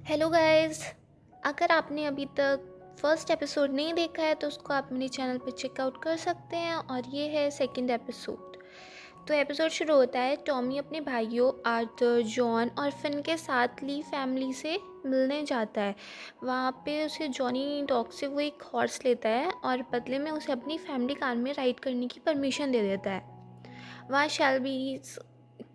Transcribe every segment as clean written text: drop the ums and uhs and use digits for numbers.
Hello guys. अगर आपने अभी तक फर्स्ट एपिसोड नहीं देखा है तो उसको आप मेरे चैनल पर चेकआउट कर सकते हैं और ये है सेकंड एपिसोड। तो एपिसोड शुरू होता है टॉमी अपने भाइयों आर्थर, जॉन और फिन के साथ ली फैमिली से मिलने जाता है। वहाँ पे उसे जॉनी डॉग से वो एक हॉर्स लेता है और बदले में उसे अपनी फैमिली कार में राइड करने की परमिशन दे देता है। वहाँ शेल्बी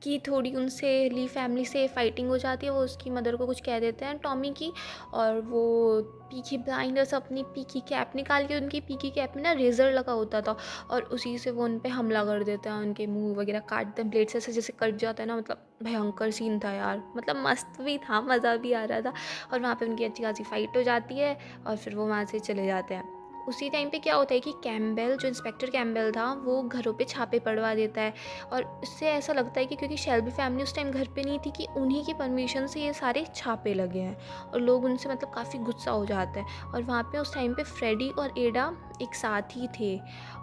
की थोड़ी उनसे ली फैमिली से फाइटिंग हो जाती है। वो उसकी मदर को कुछ कह देते हैं टॉमी की, और वो पीकी ब्लाइंडर्स अपनी पीकी कैप निकाल के, उनकी पीकी कैप में ना रेज़र लगा होता था, और उसी से वो उन पे हमला कर देते हैं। उनके मुंह वगैरह काटते हैं ब्लेड से, ऐसे जैसे कट जाता है ना। मतलब भयंकर सीन था यार, मतलब मस्त भी था, मज़ा भी आ रहा था। और वहाँ पे उनकी अच्छी खासी फाइट हो जाती है और फिर वो वहाँ से चले जाते हैं। उसी टाइम पे क्या होता है कि कैम्बेल, जो इंस्पेक्टर कैम्बेल था, वो घरों पे छापे पड़वा देता है। और इससे ऐसा लगता है कि क्योंकि शेल्बी फैमिली उस टाइम घर पे नहीं थी, कि उन्हीं की परमिशन से ये सारे छापे लगे हैं, और लोग उनसे मतलब काफ़ी गुस्सा हो जाता है। और वहाँ पे उस टाइम पे फ्रेडी और एडा एक साथ ही थे,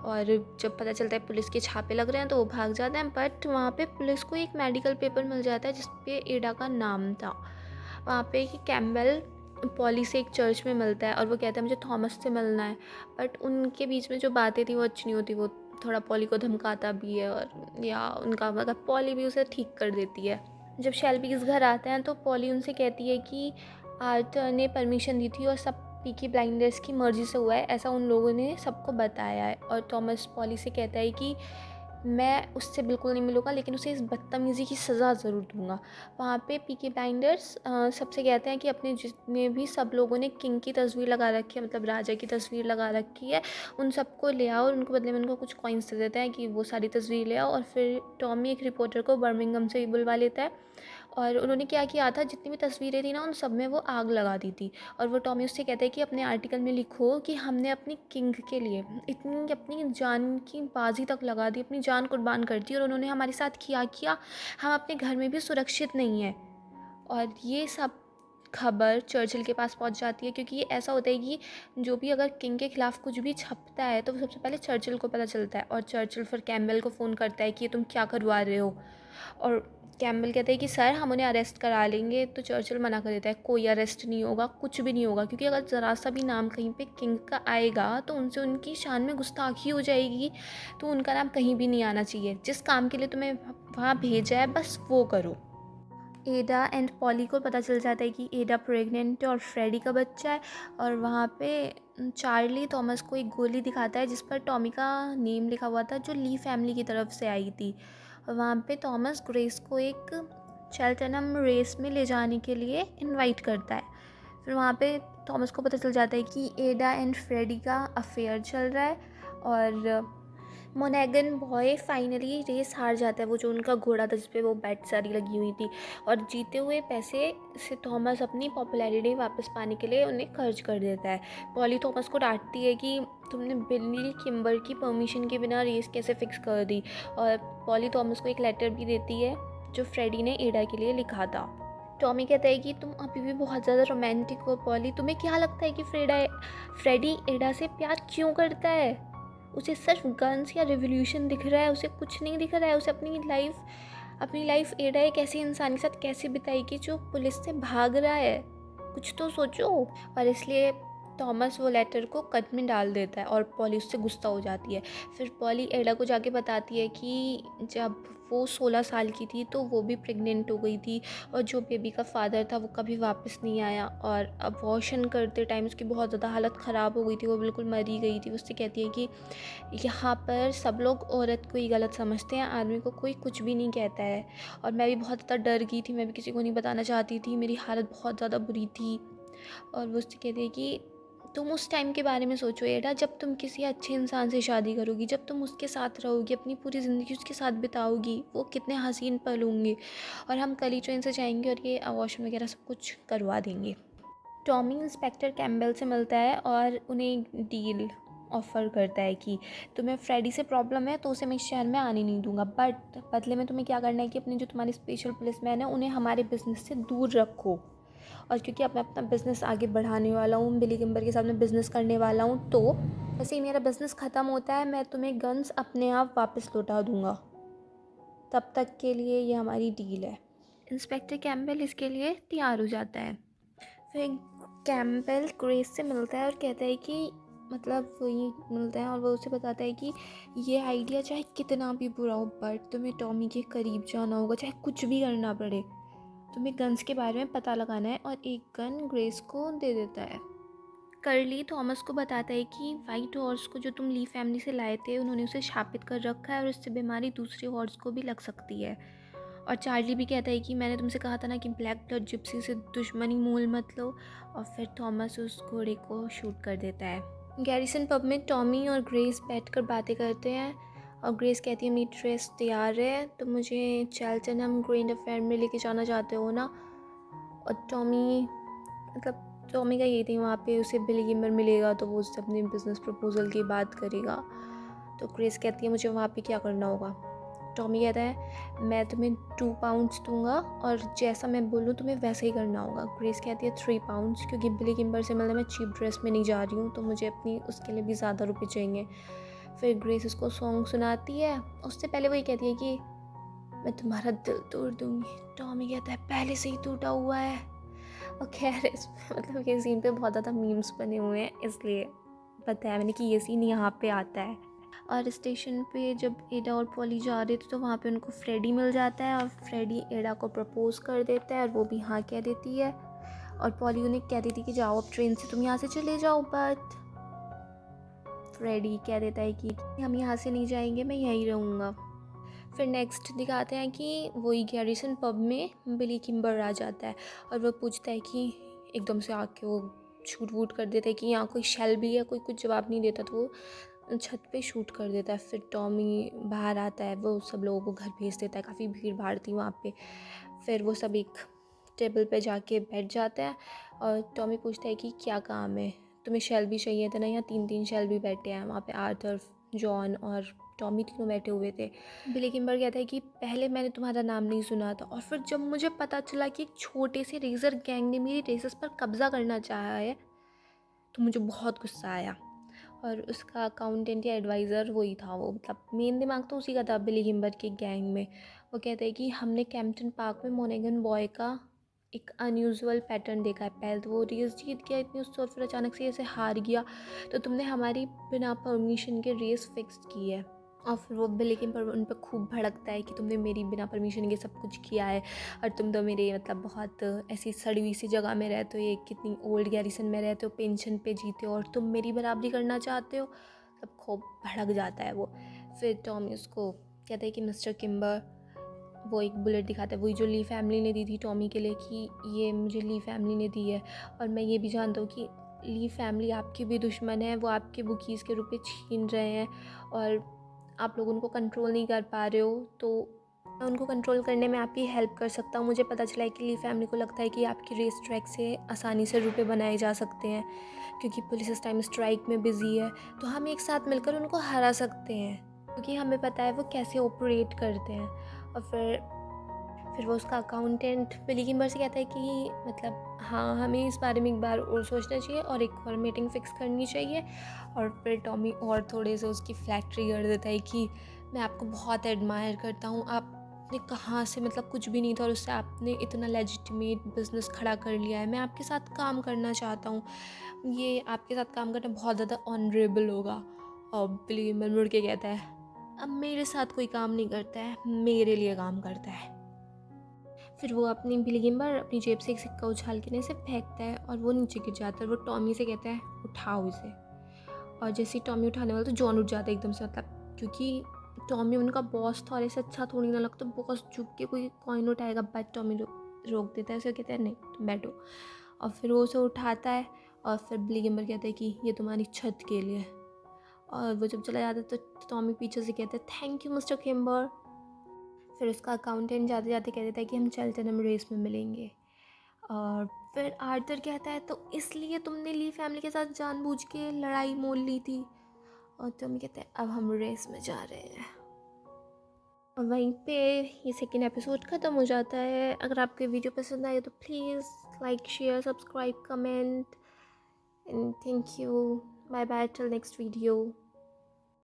और जब पता चलता है पुलिस के छापे लग रहे हैं तो वो भाग जाते हैं। बट वहाँ पे पुलिस को एक मेडिकल पेपर मिल जाता है जिस पे एडा का नाम था। वहाँ पे कि कैम्बेल पॉली से एक चर्च में मिलता है और वो कहता है मुझे थॉमस से मिलना है। बट उनके बीच में जो बातें थी वो अच्छी नहीं होती। वो थोड़ा पॉली को धमकाता भी है, और या उनका मतलब पॉली भी उसे ठीक कर देती है। जब शेल्बीज घर आते हैं तो पॉली उनसे कहती है कि आर्थर ने परमिशन दी थी और सब पीकी ब्लाइंडर्स की मर्जी से हुआ है, ऐसा उन लोगों ने सबको बताया है। और थॉमस पॉली से कहता है कि मैं उससे बिल्कुल नहीं मिलूँगा, लेकिन उसे इस बदतमीज़ी की सज़ा ज़रूर दूँगा। वहाँ पे पीकी ब्लाइंडर्स सबसे कहते हैं कि अपने जितने भी सब लोगों ने किंग की तस्वीर लगा रखी है, मतलब राजा की तस्वीर लगा रखी है, उन सबको ले आओ, और उनको बदले में उनको कुछ कॉइन्स दे देते हैं कि वो सारी तस्वीर ले आओ। और फिर टॉमी एक रिपोर्टर को बर्मिंघम से भी बुलवा लेता है, और उन्होंने क्या किया था, जितनी भी तस्वीरें थी ना उन सब में वो आग लगा दी थी। और वो टॉमी उससे कहता है कि अपने आर्टिकल में लिखो कि हमने अपनी किंग के लिए इतनी अपनी जान की बाजी तक लगा दी, अपनी जान कुर्बान कर दी, और उन्होंने हमारे साथ किया किया, हम अपने घर में भी सुरक्षित नहीं हैं। और ये सब खबर चर्चिल के पास पहुंच जाती है, क्योंकि ये ऐसा होता है कि जो भी अगर किंग के खिलाफ कुछ भी छपता है तो वो सबसे पहले चर्चिल को पता चलता है। और चर्चिल फिर कैम्बेल को फ़ोन करता है कि ये तुम क्या करवा रहे हो। और कैम्बेल कहते हैं कि सर हम उन्हें अरेस्ट करा लेंगे। तो चर्चिल मना कर देता है, कोई अरेस्ट नहीं होगा, कुछ भी नहीं होगा, क्योंकि अगर ज़रा सा भी नाम कहीं पे किंग का आएगा तो उनसे उनकी शान में गुस्ताखी हो जाएगी। तो उनका नाम कहीं भी नहीं आना चाहिए। जिस काम के लिए तुम्हें वहाँ भेजा है बस वो करो। एडा एंड पॉली को पता चल जाता है कि एडा प्रेग्नेंट है और फ्रेडी का बच्चा है। और वहाँ पे चार्ली थॉमस को एक गोली दिखाता है जिस पर टॉमी का नेम लिखा हुआ था, जो ली फैमिली की तरफ से आई थी। और वहाँ पे थॉमस ग्रेस को एक चेल्टनम रेस में ले जाने के लिए इनवाइट करता है। फिर वहाँ पे थॉमस को पता चल जाता है कि एडा एंड फ्रेडी का अफेयर चल रहा है। और मोनेगन बॉय फाइनली रेस हार जाता है, वो जो उनका घोड़ा था जिसपे वो बैट सारी लगी हुई थी। और जीते हुए पैसे से थॉमस अपनी पॉपुलैरिटी वापस पाने के लिए उन्हें खर्च कर देता है। पॉली थॉमस को डांटती है कि तुमने बिल किम्बर की परमिशन के बिना रेस कैसे फिक्स कर दी। और पॉली थॉमस को एक लेटर भी देती है जो फ्रेडी ने एडा के लिए लिखा था। टॉमी कहता है कि तुम अभी भी बहुत ज़्यादा रोमांटिक हो पॉली, तुम्हें क्या लगता है कि फ्रेडी एडा से प्यार क्यों करता है? उसे सिर्फ गन्स या रिवोल्यूशन दिख रहा है, उसे कुछ नहीं दिख रहा है। उसे अपनी लाइफ एडा एक ऐसे इंसान के साथ कैसे बिताएगी जो पुलिस से भाग रहा है? कुछ तो सोचो। और इसलिए थॉमस वो लेटर को कट में डाल देता है और पॉली उससे गुस्सा हो जाती है। फिर पॉली एडा को जाके बताती है कि जब वो 16 साल की थी तो वो भी प्रेग्नेंट हो गई थी, और जो बेबी का फादर था वो कभी वापस नहीं आया, और अबॉर्शन करते टाइम उसकी बहुत ज़्यादा हालत ख़राब हो गई थी, वो बिल्कुल मरी गई थी। उससे कहती है कि यहाँ पर सब लोग औरत को ही गलत समझते हैं, आदमी को कोई कुछ भी नहीं कहता है। और मैं भी बहुत ज़्यादा डर गई थी, मैं भी किसी को नहीं बताना चाहती थी, मेरी हालत बहुत ज़्यादा बुरी थी। और वो उससे कहती है कि तुम उस टाइम के बारे में सोचो एडा, जब तुम किसी अच्छे इंसान से शादी करोगी, जब तुम उसके साथ रहोगी, अपनी पूरी ज़िंदगी उसके साथ बिताओगी, वो कितने हसीन पल होंगे। और हम कल ही ट्रेन से जाएंगे और ये अबॉर्शन वगैरह सब कुछ करवा देंगे। टॉमी इंस्पेक्टर कैम्बेल से मिलता है और उन्हें एक डील ऑफ़र करता है कि तुम्हें फ्रेडी से प्रॉब्लम है तो उसे मैं इस शहर में आने नहीं दूंगा, बट बदले में तुम्हें क्या करना है कि अपने जो तुम्हारे स्पेशल पुलिसमैन है उन्हें हमारे बिज़नेस से दूर रखो। और क्योंकि अब मैं अपना बिज़नेस आगे बढ़ाने वाला हूँ, बिली किम्बर के साथ में बिज़नेस करने वाला हूँ, तो जैसे ही मेरा बिज़नेस ख़त्म होता है मैं तुम्हें गन्स अपने आप वापस लौटा दूँगा। तब तक के लिए ये हमारी डील है। इंस्पेक्टर कैम्बेल इसके लिए तैयार हो जाता है। फिर कैम्पबेल ग्रेस से मिलता है और कहता है कि मतलब वही मिलता है और वो उसे बताता है कि ये आइडिया चाहे कितना भी बुरा हो बट तुम्हें टॉमी के करीब जाना होगा, चाहे कुछ भी करना पड़े। तुम्हें गन्स के बारे में पता लगाना है और एक गन ग्रेस को दे देता है। कर्ली थॉमस को बताता है कि वाइट हॉर्स को जो तुम ली फैमिली से लाए थे उन्होंने उसे शापित कर रखा है और उससे बीमारी दूसरे हॉर्स को भी लग सकती है। और चार्ली भी कहता है कि मैंने तुमसे कहा था ना कि ब्लैक ब्लड जिप्सी से दुश्मनी मोल मत लो। और फिर थॉमस उस घोड़े को शूट कर देता है। गैरिसन पब में टॉमी और ग्रेस बैठकर बातें करते हैं और ग्रेस कहती है मेरी ड्रेस तैयार है, तो मुझे चेल्टनहम ग्रैंड अफेयर में लेके जाना चाहते हो ना। और टॉमी का यही थी वहाँ पे उसे बिली गिम्बर मिलेगा तो वो उससे अपने बिजनेस प्रपोजल की बात करेगा। तो ग्रेस कहती है मुझे वहाँ पे क्या करना होगा। टॉमी कहता है मैं तुम्हें 2 पाउंड्स दूंगा और जैसा मैं बोलूँ तुम्हें वैसा ही करना होगा। ग्रेस कहती है 3 पाउंड्स, क्योंकि बिली गिम्बर से मिलने मैं चीप ड्रेस में नहीं जा रही हूँ, तो मुझे अपनी उसके लिए भी ज़्यादा रुपये चाहिए। फिर ग्रेस उसको सॉन्ग सुनाती है। उससे पहले वही कहती है कि मैं तुम्हारा दिल तोड़ दूँगी। टॉमी कहता है पहले से ही टूटा हुआ है। और खैर इसमें मतलब ये सीन पे बहुत ज़्यादा मीम्स बने हुए हैं, इसलिए बताया मैंने कि ये सीन यहाँ पे आता है। और स्टेशन पे जब एडा और पॉली जा रहे थे तो वहाँ पे उनको फ्रेडी मिल जाता है और फ्रेडी एडा को प्रपोज कर देता है और वो भी हाँ कह देती है। और पॉली उन्हें कह देती कि जाओ अब ट्रेन से तुम यहाँ से चले जाओ, बट फ्रेडी कह देता है कि हम यहाँ से नहीं जाएंगे, मैं यहीं रहूँगा। फिर नेक्स्ट दिखाते हैं कि वही गैरिसन पब में बिली किम्बर आ जाता है और वो पूछता है कि एकदम से आके वो शूट वूट कर देता है कि यहाँ कोई शेल भी है, कोई कुछ जवाब नहीं देता तो वो छत पे शूट कर देता है। फिर टॉमी बाहर आता है, वो सब लोगों को घर भेज देता है, काफ़ी भीड़ भाड़ थी वहाँ पे। फिर वो सब एक टेबल पे जाके बैठ जाता है और टॉमी पूछता है कि क्या काम है, तुम्हें शेल भी चाहिए था ना। यहाँ 3 शेल भी बैठे हैं वहाँ पे, आर्थर, जॉन और टॉमी तीनों बैठे हुए थे। बिली किम्बर कहता है कि पहले मैंने तुम्हारा नाम नहीं सुना था और फिर जब मुझे पता चला कि एक छोटे से रेजर गैंग ने मेरी रेसेस पर कब्जा करना चाहा है तो मुझे बहुत गुस्सा आया। और उसका अकाउंटेंट या एडवाइज़र वही था, वो मतलब मेन दिमाग तो उसी का था बिली किम्बर के गैंग में। वो कहता है कि हमने कैम्पटन पार्क में मोनेगन बॉय का एक अनयूजुअल पैटर्न देखा है। पहले तो वो रेस जीत गया इतनी उससे और फिर अचानक से ऐसे हार गया, तो तुमने हमारी बिना परमिशन के रेस फिक्स की है। और फिर वो बिली किम्बर उन पर खूब भड़कता है कि तुमने मेरी बिना परमिशन के सब कुछ किया है और तुम तो मेरे मतलब बहुत ऐसी सड़ी हुई सी जगह में रहते हो, ये कितनी ओल्ड गैरिसन में रहते हो, पेंशन पे जीते हो और तुम मेरी बराबरी करना चाहते हो। सब खूब भड़क जाता है वो। फिर टॉमी उसको कहता है कि मिस्टर किम्बर, वो एक बुलेट दिखाता है, वही जो ली फैमिली ने दी थी टॉमी के लिए, कि ये मुझे ली फैमिली ने दी है और मैं ये भी जानता हूँ कि ली फैमिली आपके भी दुश्मन है, वो आपके बुकीज़ के रुपए छीन रहे हैं और आप लोग उनको कंट्रोल नहीं कर पा रहे हो, तो मैं उनको कंट्रोल करने में आपकी हेल्प कर सकता हूँ। मुझे पता चला है कि ली फैमिली को लगता है कि आपकी रेस ट्रैक से आसानी से रुपए बनाए जा सकते हैं क्योंकि पुलिस इस टाइम स्ट्राइक में बिजी है, तो हम एक साथ मिलकर उनको हरा सकते हैं क्योंकि हमें पता है वो कैसे ऑपरेट करते हैं। और फिर वो उसका अकाउंटेंट बिली किम्बर से कहता है कि मतलब हाँ हमें इस बारे में एक बार और सोचना चाहिए और एक और मीटिंग फ़िक्स करनी चाहिए। और फिर टॉमी और थोड़े से उसकी फ्लैक्ट्री कर देता है कि मैं आपको बहुत एडमायर करता हूँ, आपने कहाँ से मतलब कुछ भी नहीं था और उससे आपने इतना लेजिटिमेट बिजनेस खड़ा कर लिया है, मैं आपके साथ काम करना चाहता हूँ, ये आपके साथ काम करना बहुत ज़्यादा ऑनरेबल होगा। और बिली किम्बर मुड़ के कहता है अब मेरे साथ कोई काम नहीं करता है, मेरे लिए काम करता है। फिर वो अपनी बिली किम्बर अपनी जेब से एक सिक्का उछाल के से फेंकता है और वो नीचे गिर जाता है। वो टॉमी से कहता है उठाओ इसे, और जैसे ही टॉमी उठाने वाला तो जॉन उठ जाता है एकदम से, मतलब क्योंकि टॉमी उनका बॉस था और ऐसे अच्छा थोड़ी ना लगता बॉस झुक के कोई कॉइन उठाएगा, बट टॉमी रोक देता है उसे, कहता है नहीं तुम बैठो। और फिर वो उसे उठाता है और फिर बिली किम्बर कहता है कि ये तुम्हारी छत के लिए। और वो जब चला जाता है तो टॉमी पीछे से कहता है थैंक यू मिस्टर किम्बर। फिर उसका अकाउंटेंट जाते जाते कह देता है कि हम चेल्टनहम रेस में मिलेंगे। और फिर आर्थर कहता है तो इसलिए तुमने ली फैमिली के साथ जानबूझ के लड़ाई मोल ली थी। और टॉमी कहता है अब हम रेस में जा रहे हैं। और वहीं पे ये सेकेंड एपिसोड ख़त्म हो जाता है। अगर आपको वीडियो पसंद आए तो please like share subscribe comment and thank you. Bye bye till next video.